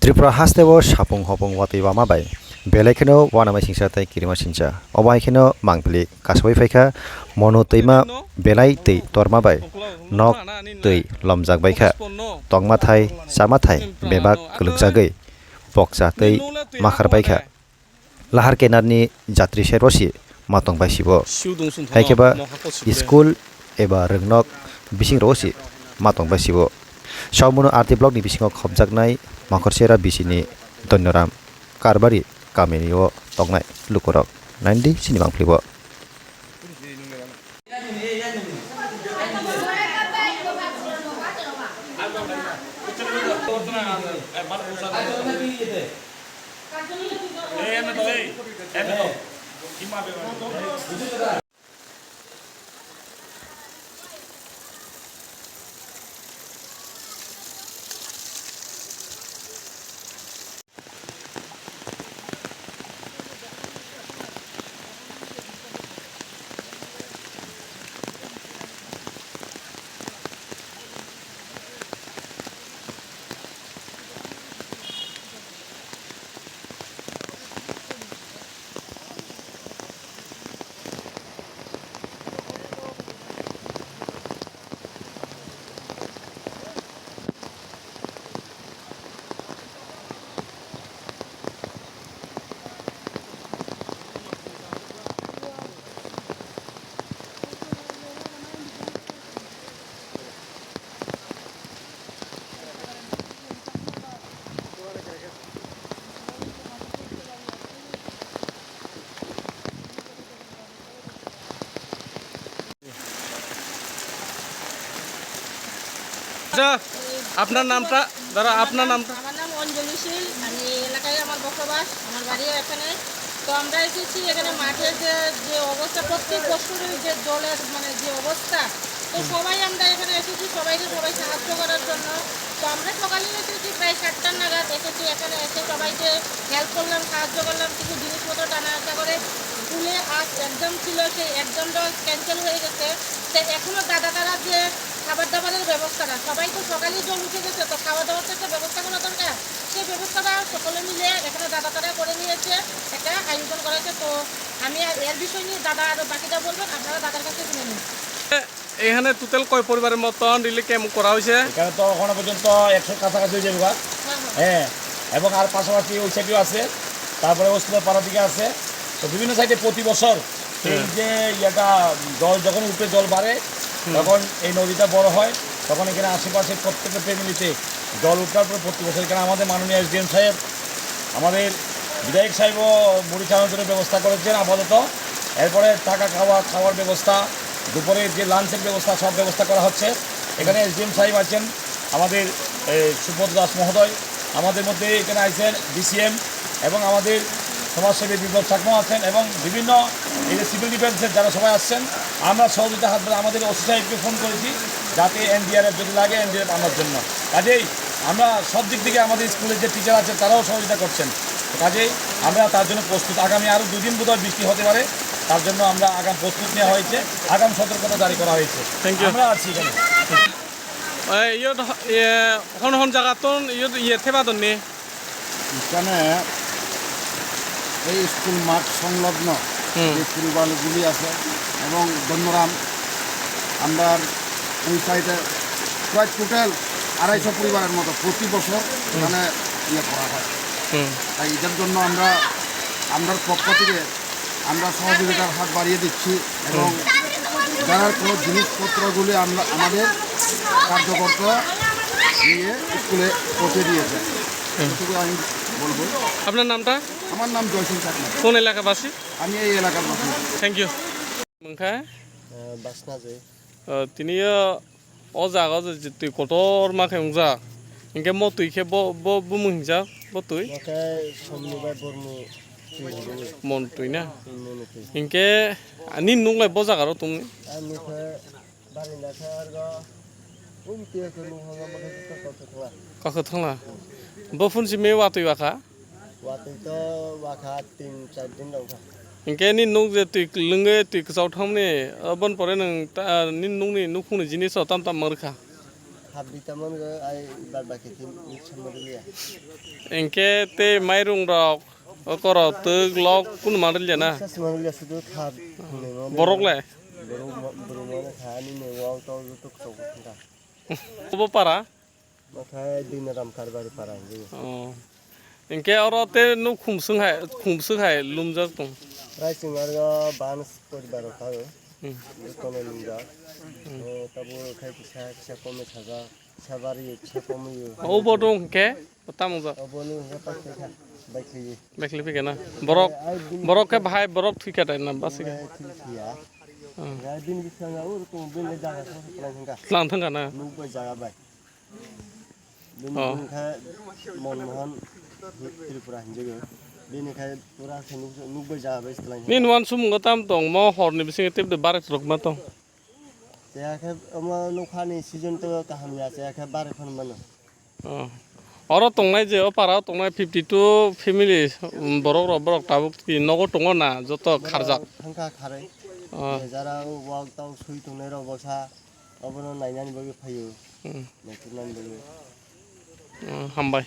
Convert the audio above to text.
Tripura hastebo sapung hopung wati wamabai. Belekeno wanamai singsatai kirima sinja. Obaikeno mangpili kasbai faika mono teima belai tei tormabai. Nok tei lomjak baika. Tongmathai samathai bebak kelukjagai. Pokja tei makar baika. Lahar kenarni jatri serbosi matong baisibo. Haikeba school eba rengnok bising rosi matong baisibo. Saumuno arti blog ni bisingo khobjaknai makorsera bisini donnoram karbari kaminio tongnai lukorok 90 sini mangplibo. আপনার নামটা দাদা আপনার নামটা? আমার নাম অঞ্জলি শীল, আমি এলাকায় আমার বসবাস, আমার বাড়িও এখানে। তো আমরা এসেছি এখানে মাঠের যে অবস্থা, প্রত্যেক বছরের যে জলের যে অবস্থা, তো সবাই আমরা এখানে এসেছি সবাই সাহায্য করার জন্য। তো আমরা সকালে এসেছি প্রায় 7টা নাগাদ এসেছি, এখানে এসে সবাইকে হেল্প করলাম, সাহায্য করলাম, কিছু জিনিসপত্র টানা আসা করে। স্কুলে আজ এক্সাম ছিল, সেই এক্সামটা ক্যান্সেল হয়ে গেছে। তো এখনও দাদারা যে খাবার দাবারের ব্যবস্থাটা, সবাই তো সকালেই জল উঠে গেছে, তো খাওয়া দাওয়ার একটা ব্যবস্থা করা দরকার। সেই ব্যবস্থাটা সকলে মিলে এখানে দাদারা করে নিয়েছে, একটা আয়োজন করেছে। তো আমি এর বিষয় নিয়ে দাদা আরও বাকিটা বলবেন, আপনারা দাদার কাছে শুনে নিন। এখানে টোটাল কয় পরিবারের মতন রিলি ক্যাম্প করা হয়েছে? এখানে তো এখনো পর্যন্ত 100 কাছাকাছি হয়ে যাবে। হ্যাঁ, এবং আর পাশাপাশি ওই সাইডেও আছে, তারপরে ওসমানের পাড়া দিকে আছে। তো বিভিন্ন সাইডে প্রতি বছর এই যে ইয়েটা জল যখন উপরে জল বাড়ে, তখন এই নদীটা বড় হয়, তখন এখানে আশেপাশের প্রত্যেকটা ফ্যামিলিতে জল উঠার পরে প্রতি বছর এখানে আমাদের মাননীয় এসডিএম সাহেব, আমাদের বিধায়ক সাহেবও মুড়ি চানাচুরের ব্যবস্থা করেছেন আপাতত। এরপরে থাকা খাওয়ার ব্যবস্থা, দুপুরে যে লাঞ্চের ব্যবস্থা, সব ব্যবস্থা করা হচ্ছে। এখানে এসডিএম সাহেব আছেন, আমাদের সুব্রত দাস মহোদয়, আমাদের মধ্যে এখানে আছেন ডিসিএম, এবং আমাদের সমাজসেবী বিপ্লব চাকমা আছেন, এবং বিভিন্ন এই যে সিভিল ডিফেন্সের যারা সবাই আসছেন। আমরা সহযোগিতা হাত ধরে আমাদের ওসি সাহেবকে ফোন করেছি যাতে এনডিআরএফ যদি লাগে এনডিআরএফ আনার জন্য। কাজেই আমরা সব দিক থেকে আমাদের স্কুলের যে টিচার আছেন তারাও সহযোগিতা করছেন। কাজেই আমরা তার জন্য প্রস্তুত। আগামী আরও 2 দিন বোধহয় বৃষ্টি হতে পারে, তার জন্য আমরা আগাম প্রস্তুত নেওয়া হয়েছে, আগাম সতর্কতা জারি করা হয়েছে। আমরা আছি এখানে। হন হন জায়গাতন ইয়ে থেবা দন্নি এখানে এই স্কুল মাঠ সংলগ্ন যে পরিবারগুলি আছে এবং ধন্যরাম, আমরা ওই সাইডে প্রায় টোটাল 250 পরিবারের মতো প্রতি বছর এখানে ইয়ে করা হয়। তাই এটার জন্য আমরা পক্ষ থেকে আমরা সহযোগিতার হাত বাড়িয়ে দিচ্ছি, এবং যারা কোনো জিনিসপত্রগুলি আমাদের কার্যকর্তা নিয়ে স্কুলে পৌঁছে দিয়েছে। এটুকু আমি বলবো। আপনার নামটা? আমার নাম জয়সিং চাকমা। কোন এলাকাবাসী? আমি এই এলাকার বাসিন্দা। Thank you. মংখা বাসনা যে তিনি ও জাগা যে তুই কতর মাখে যা ইনকে ম তুই খে বুমুং যা তুই মাকে সমনিবার বর্মু মন তুই না ইনকে নিন নুংলাই ব জাগারো তুমি আমি বাড়ি নাখার গা উমতে কোনো হলো মাকে কত থালা কাকে থালা বফুনসি মে ওয়াতুই ওয়াখা ওয়াতুই তো ওয়াখা 3-4 দিন দংখা ইনকে নিন নুং যে তুই লঙ্গে তুই কসাউ থামনে বন পরে নং নিন নুংনি নুখুনি জিনিস তাম তাম মারখা habitaman go ai barbaketin chamariya Engke te mairung rok okoro tug lok kun maril jana sasmariya sudu khab borok le burumana khani ne wau to tuk sok ta obo para makai dinaram karbari parang ji oh engke oro te nu khumsung hai lumjak tong rai singar go bans poribar ka go kono linga tabu khai kisa kome chaga sabari chakome obo dong ke tamungja obonu hepa kha baikhi bekli pike na borok ke bhai borok thika tai na basike ya ya din bisanga ur ko bin le jaga so planga lang thang kana nu ko jaga bai bin kha monmohan tripura hinjego bin kha pura nu ko jaga bai planga nin wan sum gotam tong mo hor ni bising tip de barak rok ma tong ya kha ama nu khani season to kaham ya ya kha bare khon man oh oro tongnai je o para tongnai 52 family borok tabuk ki nogo tongo na joto kharjak thangka khare jara wak taw sui tongnai ro bosa abono nainani bagi phayo netunan bagi hambai